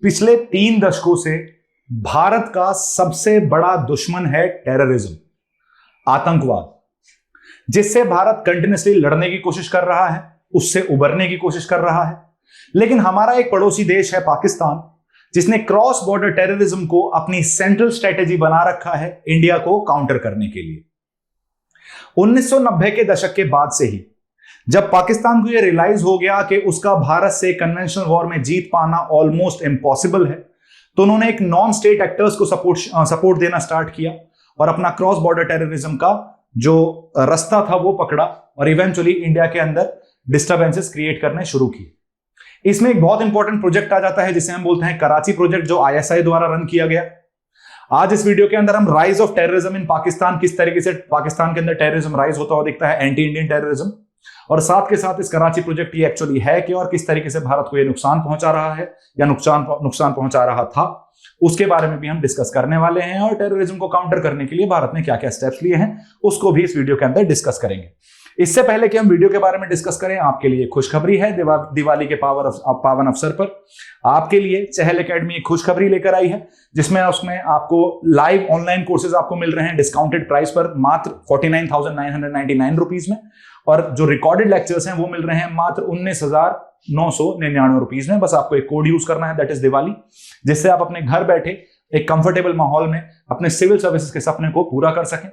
पिछले 3 दशकों से भारत का सबसे बड़ा दुश्मन है टेररिज्म, आतंकवाद, जिससे भारत कंटिन्यूसली लड़ने की कोशिश कर रहा है, उससे उबरने की कोशिश कर रहा है। लेकिन हमारा एक पड़ोसी देश है पाकिस्तान, जिसने क्रॉस बॉर्डर टेररिज्म को अपनी सेंट्रल स्ट्रेटेजी बना रखा है इंडिया को काउंटर करने के लिए। 1990 के दशक के बाद से ही जब पाकिस्तान को यह रियलाइज हो गया कि उसका भारत से कन्वेंशनल वॉर में जीत पाना ऑलमोस्ट इम्पॉसिबल है, तो उन्होंने एक नॉन स्टेट एक्टर्स को सपोर्ट देना स्टार्ट किया और अपना क्रॉस बॉर्डर टेररिज्म का जो रास्ता था वो पकड़ा और इवेंचुअली इंडिया के अंदर डिस्टर्बेंसेस क्रिएट करने शुरू किए। इसमें एक बहुत इंपॉर्टेंट प्रोजेक्ट आ जाता है जिसे हम बोलते हैं कराची प्रोजेक्ट, जो आईएसआई द्वारा रन किया गया। आज इस वीडियो के अंदर हम rise of terrorism in Pakistan, किस तरीके से पाकिस्तान के अंदर टेररिज्म राइज होता हुआ दिखता है, एंटी इंडियन टेररिज्म, और साथ के साथ इस कराची प्रोजेक्ट ये एक्चुअली है कि और किस तरीके से भारत को ये नुकसान पहुंचा रहा है या नुकसान पहुंचा रहा था, उसके बारे में भी हम डिस्कस करने वाले हैं। और टेररिज्म को काउंटर करने के लिए भारत ने क्या क्या स्टेप्स लिए हैं उसको भी इस वीडियो के अंदर डिस्कस करेंगे। इससे पहले कि हम वीडियो के बारे में डिस्कस करें, आपके लिए खुशखबरी है। दिवाली के पावन अवसर पर आपके लिए चहल एकेडमी एक खुशखबरी लेकर आई है, जिसमें उसमें आपको लाइव ऑनलाइन कोर्सेज आपको मिल रहे हैं डिस्काउंटेड प्राइस पर मात्र 49,999 रुपीज में, और जो रिकॉर्डेड लेक्चर्स हैं वो मिल रहे हैं मात्र 19,999 रुपीज में। बस आपको एक कोड यूज करना है, दैट इज दिवाली, जिससे आप अपने घर बैठे एक कंफर्टेबल माहौल में अपने सिविल सर्विसेज के सपने को पूरा कर सकें,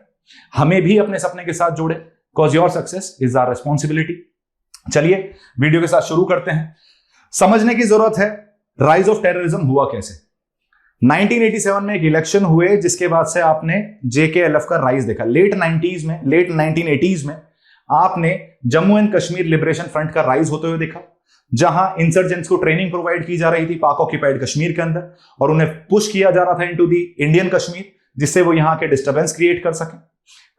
हमें भी अपने सपने के साथ जोड़े, because your success is our responsibility. चलिए वीडियो के साथ शुरू करते हैं। समझने की जरूरत है राइज ऑफ टेररिज्म हुआ कैसे। 1987 में एक इलेक्शन हुए जिसके बाद से आपने जेकेएलएफ का राइज देखा। लेट 1980s में आपने Jammu and Kashmir liberation front का राइज होते हुए देखा, जहां इंसर्जेंट्स को ट्रेनिंग प्रोवाइड की जा रही थी पाक ऑक्यूपाइड कश्मीर के अंदर, और उन्हें पुश किया जा रहा था इनटू द इंडियन कश्मीर, जिससे वो यहां के डिस्टर्बेंस क्रिएट कर सकें।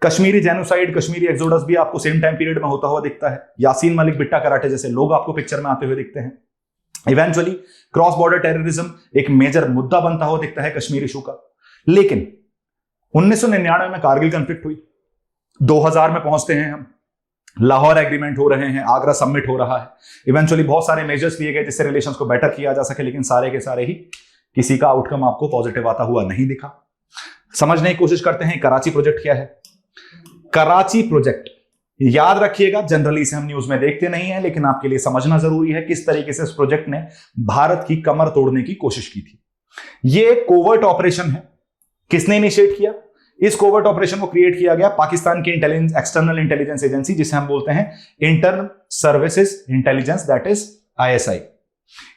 कश्मीरी जेनोसाइड, कश्मीरी एक्सोडस भी आपको सेम टाइम पीरियड में होता हुआ दिखता है। यासीन मलिक, बिट्टा कराटे जैसे लोग आपको पिक्चर में आते हुए दिखते हैं। इवेंचुअली क्रॉस बॉर्डर टेररिज्म एक मेजर मुद्दा बनता हुआ दिखता है कश्मीर इशू का। लेकिन 1999 में कारगिल कॉन्फ्लिक्ट हुई, 2000 में पहुंचते हैं हम, लाहौर एग्रीमेंट हो रहे हैं, आगरा समिट हो रहा है, इवेंचुअली बहुत सारे मेजर्स लिए गए जिससे रिलेशंस को बेटर किया जा सके, लेकिन सारे के सारे ही किसी का आउटकम आपको पॉजिटिव आता हुआ नहीं दिखा। समझने की कोशिश करते हैं कराची प्रोजेक्ट क्या है। कराची प्रोजेक्ट याद रखिएगा, जनरली इसे हम न्यूज में देखते नहीं है, लेकिन आपके लिए समझना जरूरी है किस तरीके से इस प्रोजेक्ट ने भारत की कमर तोड़ने की कोशिश की थी। यह कोवर्ट ऑपरेशन है। किसने इनिशिएट किया? इस कोवर्ट ऑपरेशन को क्रिएट किया गया पाकिस्तान की एक्सटर्नल इंटेलिजेंस एजेंसी, जिसे हम बोलते हैं internal services intelligence, that is ISI.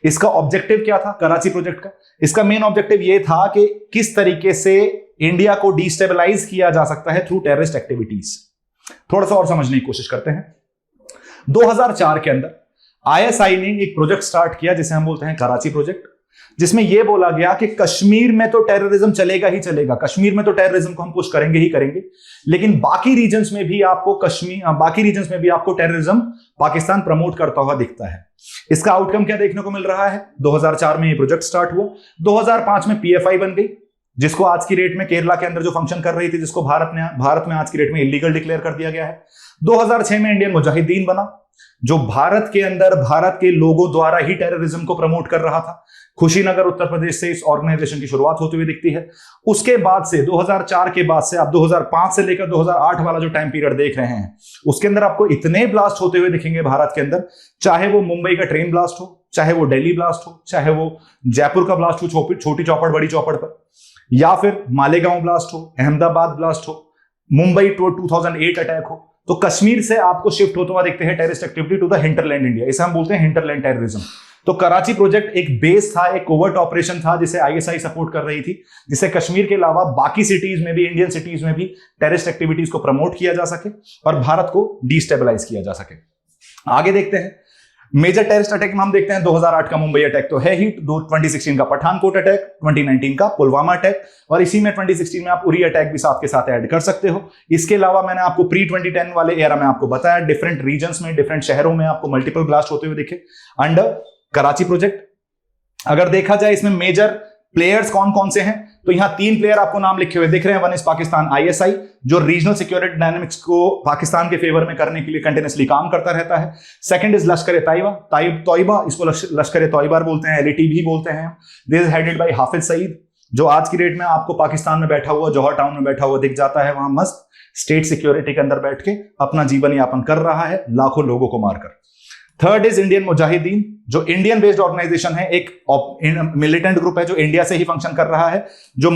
इसका ऑब्जेक्टिव क्या था कराची प्रोजेक्ट का? इसका मेन ऑब्जेक्टिव यह था कि किस तरीके से इंडिया को डिस्टेबलाइज किया जा सकता है थ्रू टेररिस्ट एक्टिविटीज। थोड़ा सा और समझने की कोशिश करते हैं। 2004 के अंदर आईएसआई ने एक प्रोजेक्ट स्टार्ट किया जिसे हम बोलते हैं कराची प्रोजेक्ट, जिसमें यह बोला गया कि कश्मीर में तो टेररिज्म चलेगा ही चलेगा, कश्मीर में तो टेररिज्म को हम पुश करेंगे ही करेंगे, लेकिन बाकी रीजन्स में भी आपको टेररिज्म पाकिस्तान प्रमोट करता हुआ दिखता है। इसका आउटकम क्या देखने को मिल रहा है? 2004 में ये प्रोजेक्ट स्टार्ट हुआ, 2005 में पीएफआई बन गई, जिसको आज की डेट में केरला के अंदर जो फंक्शन कर रही थी, जिसको भारत में आज की डेट में इलीगल डिक्लेयर कर दिया गया है। 2006 में इंडियन मुजाहिदीन बना, जो भारत के अंदर भारत के लोगों द्वारा ही टेररिज्म को प्रमोट कर रहा था। खुशीनगर उत्तर प्रदेश से इस ऑर्गेनाइजेशन की शुरुआत होती हुई दिखती है। उसके बाद से 2004 के बाद से आप 2005 से लेकर 2008 वाला जो टाइम पीरियड देख रहे हैं, उसके अंदर आपको इतने ब्लास्ट होते हुए दिखेंगे भारत के अंदर, चाहे वो मुंबई का ट्रेन ब्लास्ट हो, चाहे वो दिल्ली ब्लास्ट हो, चाहे वो जयपुर का ब्लास्ट हो छोटी चौपड़ बड़ी चौपड़ पर, या फिर मालेगांव ब्लास्ट हो, अहमदाबाद ब्लास्ट हो, मुंबई 2008 अटैक हो, तो कश्मीर से आपको शिफ्ट होता हुआ दिखते हैं terrorist activity to the hinterland India. इसे हम बोलते हैं हिंटरलैंड टेररिज्म। तो कराची प्रोजेक्ट एक बेस था, एक कोवर्ट ऑपरेशन था जिसे आईएसआई सपोर्ट कर रही थी, जिससे कश्मीर के अलावा बाकी सिटीज में भी, इंडियन सिटीज में भी टेररिस्ट एक्टिविटीज को प्रमोट किया जा सके और भारत को डिस्टेबलाइज किया जा सके। आगे देखते हैं मेजर टेररिस्ट अटैक में हम देखते हैं 2008 का मुंबई अटैक तो है ही, 2016 का पठानकोट अटैक, 2019 का पुलवामा अटैक, और इसी में 2016 में आप उरी अटैक भी साथ के साथ ऐड कर सकते हो। इसके अलावा मैंने आपको प्री 2010 वाले एरा में आपको बताया डिफरेंट रीजन्स में, डिफरेंट शहरों में आपको मल्टीपल ब्लास्ट होते हुए दिखे अंडर कराची प्रोजेक्ट। अगर देखा जाए इसमें मेजर प्लेयर्स कौन कौन से हैं, तो यहां 3 प्लेयर आपको नाम लिखे हुए दिख रहे हैं। वन इज पाकिस्तान आईएसआई, जो रीजनल सिक्योरिटी डायनामिक्स को पाकिस्तान के फेवर में करने के लिए कंटिन्यूसली काम करता रहता है। सेकंड इज लश्कर तोयबा, इसको लश्कर तोयबा बोलते हैं, एलईटी भी बोलते हैं। This is headed by Hafiz Saeed, जो आज की डेट में आपको पाकिस्तान में बैठा हुआ, जौहर टाउन में बैठा हुआ दिख जाता है, वहां मस्त स्टेट सिक्योरिटी के अंदर बैठ के अपना जीवन यापन कर रहा है, लाखों लोगों को मारकर। थर्ड इज इंडियन मुजाहिदीन, जो इंडियन बेस्ड ऑर्गेनाइजेशन है, एक मिलिटेंट ग्रुप है जो इंडिया से ही फंक्शन कर रहा है, जो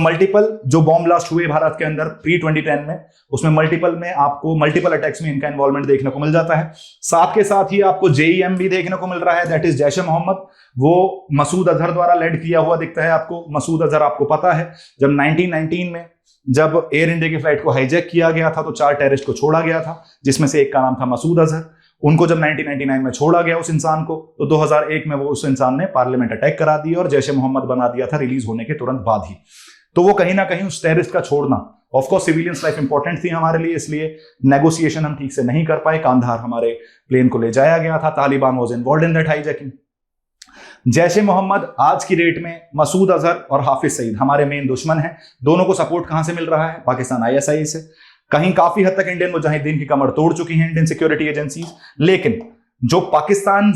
जो बॉम्ब ब्लास्ट हुए भारत के अंदर प्री 2010 में, उसमें मल्टीपल अटैक्स में इनका इन्वॉल्वमेंट देखने को मिल जाता है। साथ के साथ ही आपको जेईएम भी देखने को मिल रहा है, दैट इज जैश ए मोहम्मद, वो मसूद अजहर द्वारा लेड किया हुआ दिखता है आपको। मसूद अजहर आपको पता है, जब 1919 में जब एयर इंडिया की फ्लाइट को हाईजैक किया गया था तो 4 टेररिस्ट को छोड़ा गया था, जिसमें से एक का नाम था मसूद अजहर। उनको जब 1999 में छोड़ा गया उस इंसान को, तो 2001 में वो उस इंसान ने पार्लियामेंट अटैक करा दिया और जैश ए मोहम्मद बना दिया था रिलीज होने के तुरंत बाद ही। तो वो कहीं ना कहीं उस टेररिस्ट का छोड़ना, of course civilians life important थी हमारे लिए, इसलिए नेगोशिएशन हम ठीक से नहीं कर पाए, कांधार हमारे प्लेन को ले जाया गया था, Taliban was involved in that hijacking. Jaish e Mohammed आज की डेट में मसूद अजहर और हाफिज सईद हमारे मेन दुश्मन हैं। दोनों को सपोर्ट कहां से मिल रहा है? पाकिस्तान आईएसआई से। कहीं काफी हद तक इंडियन मुजाहिदीन की कमर तोड़ चुकी हैं इंडियन सिक्योरिटी एजेंसीज, लेकिन जो पाकिस्तान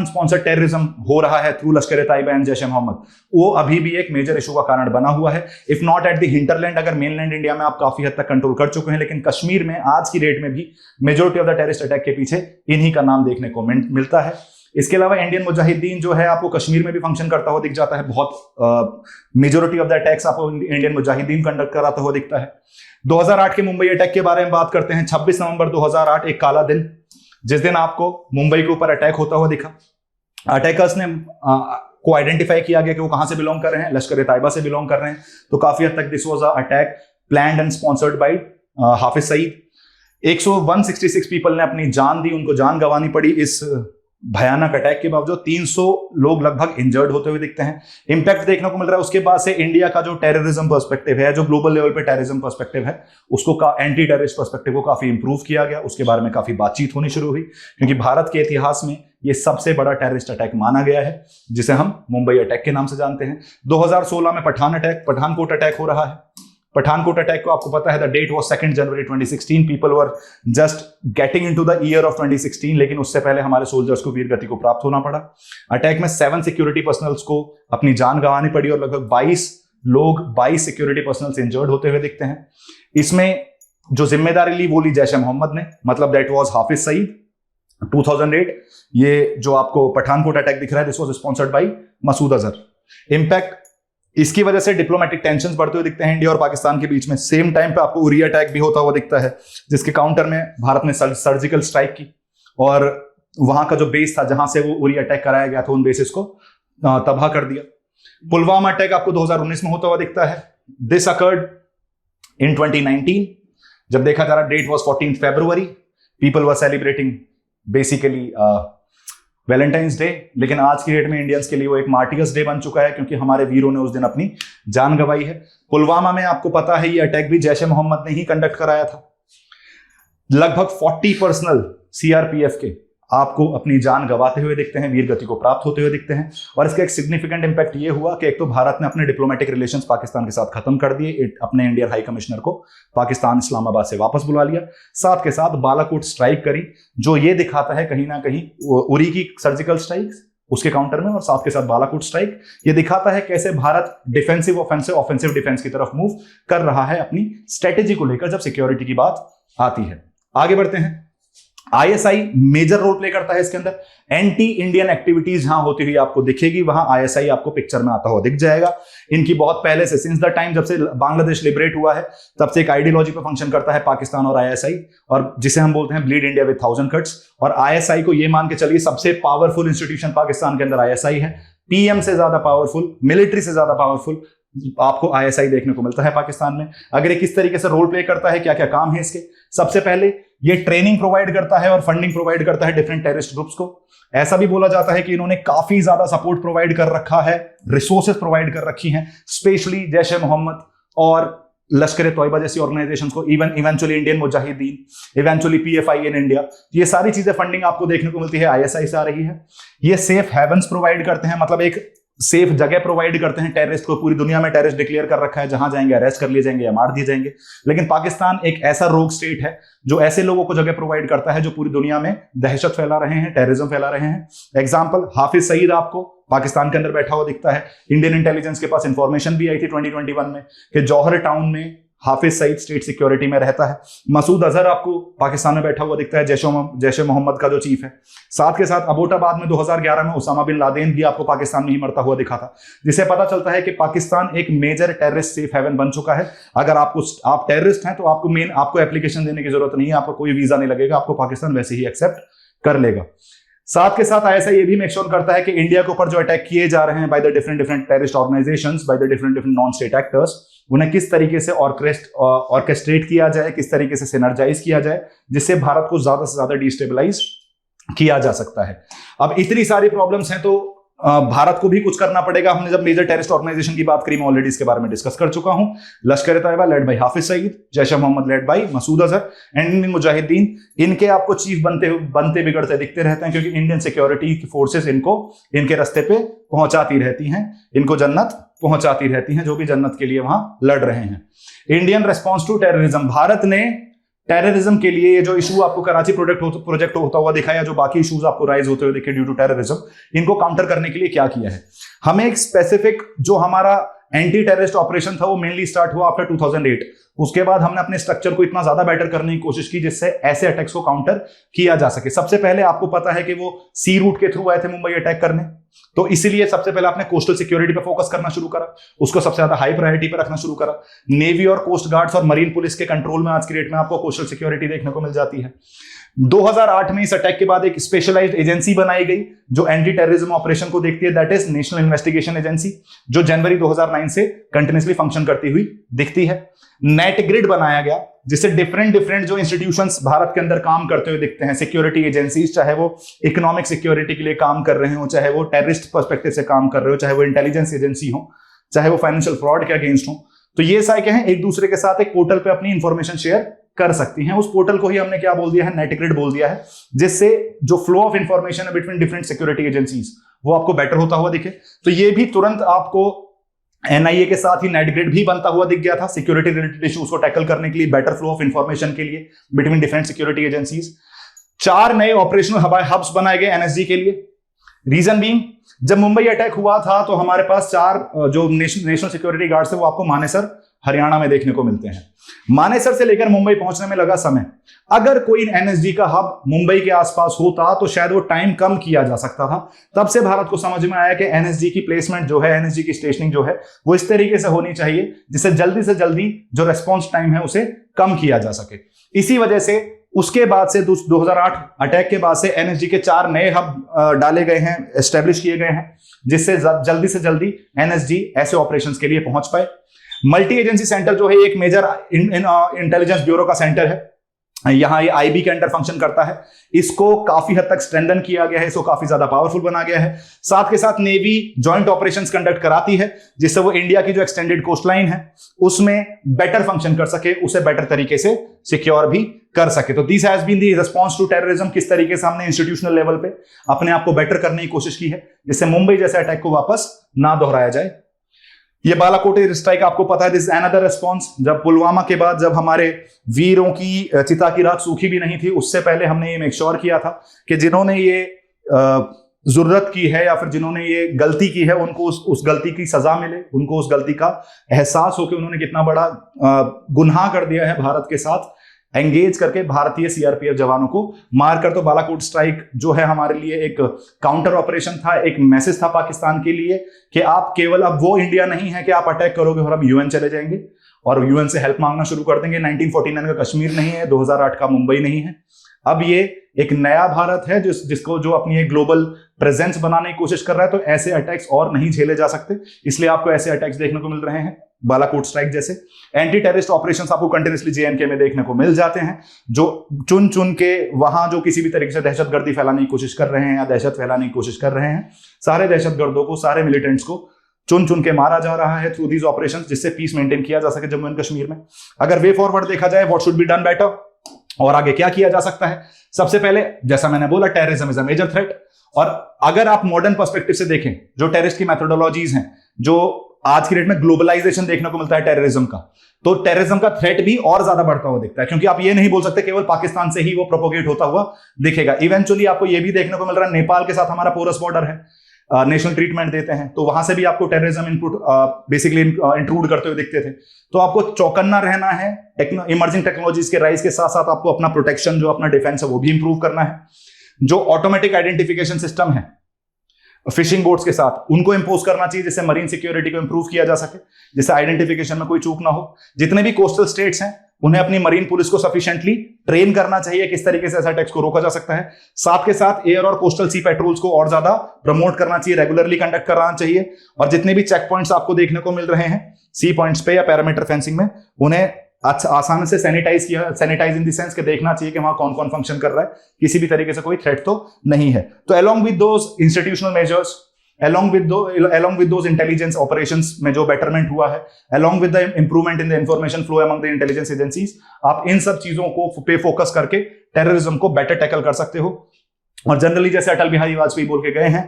स्पॉन्सर्ड टेररिज्म हो रहा है through Lashkar Taiba and Jaish e Mohammad, वो अभी भी एक मेजर इशू का कारण बना हुआ है। If not at the hinterland, अगर मेनलैंड इंडिया में आप काफी हद तक कंट्रोल कर चुके हैं, लेकिन कश्मीर में आज की डेट में भी majority of the terrorist attack के पीछे इन्हीं का नाम देखने को मिलता है। इसके अलावा इंडियन मुजाहिदीन जो है आपको कश्मीर में भी फंक्शन करता हुआ दिख जाता है, बहुत मेजोरिटी ऑफ द अटैक्स आपको इंडियन मुजाहिदीन कंडक्ट कराता हुआ दिखता है। 2008 के मुंबई अटैक के बारे में बात करते हैं। 26 नवंबर 2008 एक काला दिन, जिस दिन आपको मुंबई के ऊपर अटैक होता हुआ दिखा। अटैकर्स ने को आइडेंटिफाई किया गया कि वो कहां से बिलोंग कर रहे हैं, लश्कर तैयबा से बिलोंग कर रहे हैं। तो काफी हद तक this was a attack planned and sponsored by Hafiz Saeed. 166 people ने अपनी जान दी, उनको जान गंवानी पड़ी इस भयानक अटैक के बावजूद। 300 लोग लगभग इंजर्ड होते हुए दिखते हैं। इंपैक्ट देखने को मिल रहा है। उसके बाद से इंडिया का जो टेररिज्म पर्सपेक्टिव है, जो ग्लोबल लेवल पे टेररिज्म पर्सपेक्टिव है, उसको एंटी टेररिस्ट पर्सपेक्टिव को काफी इंप्रूव किया गया। उसके बारे में काफी बातचीत होनी शुरू हुई, क्योंकि भारत के इतिहास में ये सबसे बड़ा टेररिस्ट अटैक माना गया है, जिसे हम मुंबई अटैक के नाम से जानते हैं। 2016 में पठानकोट अटैक हो रहा है। पठानकोट अटैक को आपको पता है, the date was 2 January 2016। People were just getting into the year of 2016, लेकिन उससे पहले हमारे सोल्जर्स को वीर गति को प्राप्त होना पड़ा। अटैक में 7 सिक्योरिटी पर्सनल्स को अपनी जान गंवानी पड़ी और लगभग 22 सिक्योरिटी पर्सनल्स इंजर्ड होते हुए दिखते हैं। इसमें जो जिम्मेदारी ली वो ली जैश ए मोहम्मद ने, मतलब दैट वाज हाफिज सईद। 2008 ये जो आपको पठानकोट अटैक दिख रहा है, this was sponsored by Masood Azhar. Impact इसकी वजह से डिप्लोमेटिक टेंशंस बढ़ते हुए दिखते हैं इंडिया और पाकिस्तान के बीच में। सेम टाइम पे आपको उरी अटैक भी होता हुआ दिखता है, जिसके काउंटर में भारत ने सर्जिकल स्ट्राइक की और वहां का जो बेस था जहां से वो उरी अटैक कराया गया था, उन बेसिस को तबाह कर दिया। पुलवामा अटैक आपको 2019 में होता हुआ दिखता है। This occurred in 2019। जब देखा जा रहा, date was 14 February. People were celebrating basically Valentine's day, लेकिन आज की डेट में इंडियंस के लिए वो एक मार्टियर्स डे बन चुका है, क्योंकि हमारे वीरों ने उस दिन अपनी जान गंवाई है। पुलवामा में आपको पता है ये अटैक भी जैश ए मोहम्मद ने ही कंडक्ट कराया था। लगभग 40 पर्सनल सीआरपीएफ के आपको अपनी जान गंवाते हुए दिखते हैं, वीर गति को प्राप्त होते हुए दिखते हैं। और इसका एक सिग्निफिकेंट इंपैक्ट ये हुआ कि एक तो भारत ने अपने डिप्लोमेटिक रिलेशंस पाकिस्तान के साथ खत्म कर दिए, अपने इंडियन हाई कमिश्नर को पाकिस्तान इस्लामाबाद से वापस बुला लिया, साथ के साथ बालाकोट स्ट्राइक करी, जो ये दिखाता है कहीं ना कहीं उरी की सर्जिकल स्ट्राइक्स उसके काउंटर में और साथ के साथ बालाकोट स्ट्राइक, ये दिखाता है कैसे भारत डिफेंसिव ऑफेंसिव डिफेंस की तरफ मूव कर रहा है अपनी स्ट्रेटेजी को लेकर, जब सिक्योरिटी की बात आती है। आगे बढ़ते हैं। आईएसआई मेजर रोल प्ले करता है इसके अंदर। एंटी इंडियन एक्टिविटीज जहां होती हुई आपको दिखेगी, वहां आईएसआई आपको पिक्चर में आता हुआ दिख जाएगा। इनकी बहुत पहले से, सिंस द टाइम जब से बांग्लादेश लिबरेट हुआ है, तब से एक आइडियोलॉजी पे फंक्शन करता है पाकिस्तान और आईएसआई, और जिसे हम बोलते हैं ब्लीड इंडिया विद 1000 कट्स। और आईएसआई को ये मान के चलिए सबसे पावरफुल इंस्टीट्यूशन पाकिस्तान के अंदर आईएसआई है। पीएम से ज्यादा पावरफुल, मिलिट्री से ज्यादा पावरफुल आपको आईएसआई देखने को मिलता है पाकिस्तान में। अगर ये किस तरीके से रोल प्ले करता है, क्या क्या काम है इसके, सबसे पहले ये ट्रेनिंग प्रोवाइड करता है और फंडिंग प्रोवाइड करता है डिफरेंट टेररिस्ट ग्रुप्स को। ऐसा भी बोला जाता है कि इन्होंने काफी ज्यादा सपोर्ट प्रोवाइड कर रखा है, रिसोर्सेज प्रोवाइड कर रखी हैं, स्पेशली जैश ए मोहम्मद और लश्कर तोयबा जैसी ऑर्गेनाइजेशंस को, eventually Indian Mujahideen, eventually PFI in India. ये सारी चीजें फंडिंग आपको देखने को मिलती है आईएसआई से आ रही है। ये सेफ हेवन्स प्रोवाइड करते हैं, मतलब एक सेफ जगह प्रोवाइड करते हैं टेररिस्ट को, पूरी दुनिया में टेररिस्ट डिक्लेयर कर रखा है, जहां जाएंगे अरेस्ट कर लिए जाएंगे या मार दिए जाएंगे। लेकिन पाकिस्तान एक ऐसा रोग स्टेट है जो ऐसे लोगों को जगह प्रोवाइड करता है जो पूरी दुनिया में दहशत फैला रहे हैं, टेररिज्म फैला रहे हैं। एग्जाम्पल, हाफिज सईद आपको पाकिस्तान के अंदर बैठा हुआ दिखता है। इंडियन इंटेलिजेंस के पास इंफॉर्मेशन भी आई थी 2021 में कि जौहर टाउन में हाफिज सईद स्टेट सिक्योरिटी में रहता है। मसूद अजहर आपको पाकिस्तान में बैठा हुआ दिखता है, जैशे मोहम्मद का जो चीफ है। साथ के साथ अबोटाबाद में 2011 में उसामा बिन लादेन भी आपको पाकिस्तान में ही मरता हुआ दिखा था, जिससे पता चलता है कि पाकिस्तान एक मेजर टेररिस्ट सेफ हेवन बन चुका है। अगर आप टेररिस्ट हैं तो आपको एप्लीकेशन देने की जरूरत नहीं है, आपको कोई वीजा नहीं लगेगा, आपको पाकिस्तान वैसे ही एक्सेप्ट कर लेगा। साथ के साथ ऐसा ये भी मेक श्योर करता है कि इंडिया के ऊपर जो अटैक किए जा रहे हैं by the different terrorist organisations, by the different non state actors, उन्हें किस तरीके से ऑर्केस्ट्रेट किया जाए, किस तरीके से सिनर्जाइज किया जाए, जिससे भारत को ज्यादा से ज्यादा डिस्टेबलाइज किया जा सकता है। अब इतनी सारी प्रॉब्लम्स हैं तो भारत को भी कुछ करना पड़ेगा। हमने जब मेजर टेररिस्ट ऑर्गेनाइजेशन की बात करी, मैं ऑलरेडी इसके बारे में डिस्कस कर चुका हूं। Lashkar Taiba led by Hafiz Saeed, Jaish Mohammed led by Masood Azhar and Indian Mujahideen, इनके आपको चीफ बनते बिगड़ते दिखते रहते हैं, क्योंकि इंडियन सिक्योरिटी की फोर्सेस इनको इनके रास्ते पे पहुंचाती रहती हैं, इनको जन्नत पहुंचाती रहती हैं, जो भी जन्नत के लिए वहां लड़ रहे हैं। Indian response to terrorism, Bharat ने टेररिज्म के लिए ये जो इशू आपको कराची प्रोजेक्ट होता हुआ दिखा, या जो बाकी इश्यूज आपको राइज होते हुए दिखे ड्यू टू टेररिज्म, इनको काउंटर करने के लिए क्या किया है। हमें एक स्पेसिफिक जो हमारा एंटी टेररिस्ट ऑपरेशन था वो मेनली स्टार्ट हुआ आफ्टर 2008। उसके बाद हमने अपने स्ट्रक्चर को इतना ज्यादा बेटर करने की कोशिश की जिससे ऐसे अटैक्स को काउंटर किया जा सके। सबसे पहले आपको पता है कि वो सी रूट के थ्रू आए थे मुंबई अटैक करने, तो इसीलिए सबसे पहले आपने कोस्टल सिक्योरिटी पे फोकस करना शुरू करा, उसको सबसे ज्यादा हाई प्रायोरिटी पे रखना शुरू करा। नेवी और कोस्ट गार्ड्स और मरीन पुलिस के कंट्रोल में आज की डेट में आपको कोस्टल सिक्योरिटी देखने को मिल जाती है। 2008 में इस अटैक के बाद एक स्पेशलाइज्ड एजेंसी बनाई गई जो एंटी टेररिज्म ऑपरेशन को देखती है, that is national investigation agency, जो जनवरी 2009 से कंटिन्यूअसली फंक्शन करती हुई दिखती है। नेट ग्रिड बनाया गया जिससे डिफरेंट जो इंस्टीट्यूशंस भारत के अंदर काम करते हुए दिखते हैं, सिक्योरिटी एजेंसीज, चाहे वो इकोनॉमिक सिक्योरिटी के लिए काम कर रहे हो, चाहे वो टेररिस्ट पर्सपेक्टिव से काम कर रहे हो, चाहे वो इंटेलिजेंस एजेंसी हो, चाहे वो फाइनेंशियल फ्रॉड के अगेंस्ट हो, तो ये सारे क्या है, एक दूसरे के साथ एक पोर्टल पे अपनी इंफॉर्मेशन शेयर कर सकती हैं। उस पोर्टल को ही हमने क्या बोल दिया है, नेट ग्रिड बोल दिया है, जिससे जो फ्लो ऑफ इंफॉर्मेशन है बिटवीन डिफरेंट सिक्योरिटी एजेंसीज वो आपको बेटर होता हुआ दिखे। तो ये भी तुरंत आपको एनआईए के साथ ही नेट ग्रिड भी बनता हुआ दिख गया था सिक्योरिटी रिलेटेड इश्यूज को टैकल करने के लिए, बेटर फ्लो ऑफ इंफॉर्मेशन के लिए बिटवीन डिफरेंट सिक्योरिटी एजेंसीज। 4 नए ऑपरेशनल हब्स बनाए गए एनएसजी के लिए। रीजन बीइंग, जब मुंबई अटैक हुआ था तो हमारे पास 4 जो नेशनल सिक्योरिटी गार्ड्स थे वो आपको मानेसर हरियाणा में देखने को मिलते हैं। मानेसर से लेकर मुंबई पहुंचने में लगा समय, अगर कोई एनएसजी का हब मुंबई के आसपास होता तो शायद वो टाइम कम किया जा सकता था। तब से भारत को समझ में आया कि एनएसजी की प्लेसमेंट जो है, एनएसजी की स्टेशनिंग जो है वो इस तरीके से होनी चाहिए जिससे जल्दी से जल्दी जो रेस्पॉन्स टाइम है उसे कम किया जा सके। इसी वजह से उसके बाद से 2008 अटैक के बाद से एनएसजी के 4 नए हब डाले गए हैं, एस्टेब्लिश किए गए हैं, जिससे जल्दी से जल्दी एनएसजी ऐसे ऑपरेशंस के लिए पहुंच पाए। मल्टी एजेंसी सेंटर जो है एक मेजर इंटेलिजेंस ब्यूरो का सेंटर है, यहां ये आईबी के अंडर फंक्शन करता है। इसको काफी हद तक स्ट्रेंथन किया गया है, इसको काफी ज्यादा पावरफुल बना गया है। साथ के साथ नेवी जॉइंट ऑपरेशंस कंडक्ट कराती है जिससे वो इंडिया की जो एक्सटेंडेड कोस्ट लाइन है उसमें बेटर फंक्शन कर सके, उसे बेटर तरीके से सिक्योर भी कर सके। तो this has been the response to terrorism, किस तरीके से हमने इंस्टीट्यूशनल लेवल पे अपने आप को बेटर करने की कोशिश की है जिससे मुंबई जैसे अटैक को वापस ना दोहराया जाए। ये बालाकोट एयर स्ट्राइक आपको पता है, दिस अनदर रिस्पॉन्स। जब पुलवामा के बाद जब हमारे वीरों की चिता की राख सूखी भी नहीं थी, उससे पहले हमने ये मेक श्योर किया था कि जिन्होंने ये जरूरत की है या फिर जिन्होंने ये गलती की है उनको उस गलती की सजा मिले, उनको उस गलती का एहसास हो कि उन्होंने कितना बड़ा गुनाह कर दिया है भारत के साथ एंगेज करके भारतीय सीआरपीएफ जवानों को मारकर। तो बालाकोट स्ट्राइक जो है हमारे लिए एक काउंटर ऑपरेशन था, एक मैसेज था पाकिस्तान के लिए कि आप केवल अब वो इंडिया नहीं है कि आप अटैक करोगे और हम यूएन चले जाएंगे और यूएन से हेल्प मांगना शुरू कर देंगे। 1949 का कश्मीर नहीं है, 2008 का मुंबई नहीं है। अब ये एक नया भारत है जिसको जो अपनी एक ग्लोबल प्रेजेंस बनाने की कोशिश कर रहा है। तो ऐसे अटैक्स और नहीं झेले जा सकते, इसलिए आपको ऐसे अटैक्स देखने को मिल रहे हैं, बालाकोट स्ट्राइक जैसे। एंटी टेररिस्ट ऑपरेशंस आपको कंटिन्यूअसली जेएनके में देखने को मिल जाते हैं, जो चुन चुन के वहां जो किसी भी तरीके से दहशतगर्दी फैलाने की कोशिश कर रहे हैं या दहशत फैलाने की कोशिश कर रहे हैं, सारे दहशतगर्दों को, सारे मिलिटेंट्स को चुन चुन के मारा जा रहा है थ्रू दीज ऑपरेशंस, जिससे पीस मेंटेन किया जा सके जम्मू एंड कश्मीर में। अगर वे फॉरवर्ड देखा जाए, what should be done better, और आगे क्या किया जा सकता है? सबसे पहले जैसा मैंने बोला, terrorism is a major threat. और अगर आप मॉडर्न पर्सपेक्टिव से देखें, जो टेररिस्ट की मेथोडोलॉजीज हैं, जो आज की डेट में ग्लोबलाइजेशन देखने को मिलता है टेररिज्म का, तो टेररिज्म का थ्रेट भी और ज्यादा बढ़ता हुआ दिखता है, क्योंकि आप ये नहीं बोल सकते केवल पाकिस्तान से ही वो प्रोपोगेट होता हुआ दिखेगा। इवेंचुअली आपको ये भी देखने को मिल रहा है, नेपाल के साथ हमारा पोरस बॉर्डर है, नेशनल ट्रीटमेंट देते हैं, तो वहां से भी आपको टेररिज्म इनपुट बेसिकली इंट्रूड करते हुए दिखते थे। तो आपको चौकन्ना रहना है, इमर्जिंग टेक्नोलॉजीज के राइज के साथ साथ आपको अपना प्रोटेक्शन, जो अपना डिफेंस है, वो भी इंप्रूव करना है। जो ऑटोमेटिक आइडेंटिफिकेशन सिस्टम है फिशिंग बोट्स के साथ, उनको इंपोज करना चाहिए, जिससे मरीन सिक्योरिटी को इंप्रूव किया जा सके, जिससे आइडेंटिफिकेशन में कोई चूक ना हो। जितने भी कोस्टल स्टेट्स हैं, उन्हें अपनी मरीन पुलिस को सफिशिएंटली ट्रेन करना चाहिए, किस तरीके से ऐसा अटैक्स को रोका जा सकता है। साथ के साथ एयर और कोस्टल सी पेट्रोल्स को और ज्यादा प्रमोट करना चाहिए, रेगुलरली कंडक्ट कराना चाहिए। और जितने भी चेक पॉइंट्स आपको देखने को मिल रहे हैं सी पॉइंट्स पे या पैरामीटर फेंसिंग में, उन्हें आसानी से सैनिटाइज इन द सेंस के देखना चाहिए कि वहां कौन कौन फंक्शन कर रहा है, किसी भी तरीके से कोई थ्रेट तो नहीं है। तो along with those institutional measures, along with those intelligence operations में जो betterment हुआ है, along with the improvement in the information flow among the intelligence agencies, आप इन सब चीजों को पे फोकस करके टेररिज्म को बेटर टैकल कर सकते हो। और जनरली जैसे अटल बिहारी वाजपेयी बोल के गए हैं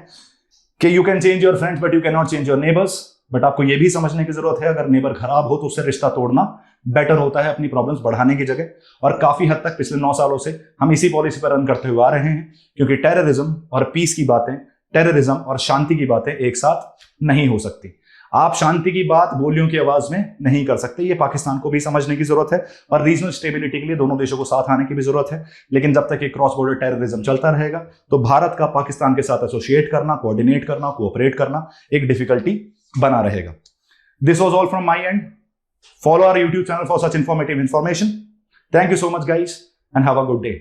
कि you can change your friends but you can not change your neighbours. But आपको यह भी समझने की जरूरत है, अगर नेबर खराब हो तो उससे रिश्ता तोड़ना बेटर होता है अपनी प्रॉब्लम्स बढ़ाने की जगह। और काफी हद तक पिछले 9 सालों से हम इसी पॉलिसी पर रन करते हुए आ रहे हैं, क्योंकि टेररिज्म और पीस की बातें, टेररिज्म और शांति की बातें एक साथ नहीं हो सकती। आप शांति की बात गोलियों की आवाज में नहीं कर सकते, ये पाकिस्तान को भी समझने की जरूरत है। और रीजनल स्टेबिलिटी के लिए दोनों देशों को साथ आने की भी जरूरत है। लेकिन जब तक ये क्रॉस बॉर्डर टेररिज्म चलता रहेगा, तो भारत का पाकिस्तान के साथ एसोसिएट करना, कोऑर्डिनेट करना, कोऑपरेट करना एक डिफिकल्टी बना रहेगा। This was all from my end. Follow our YouTube channel for such informative information. Thank you so much guys and have a good day.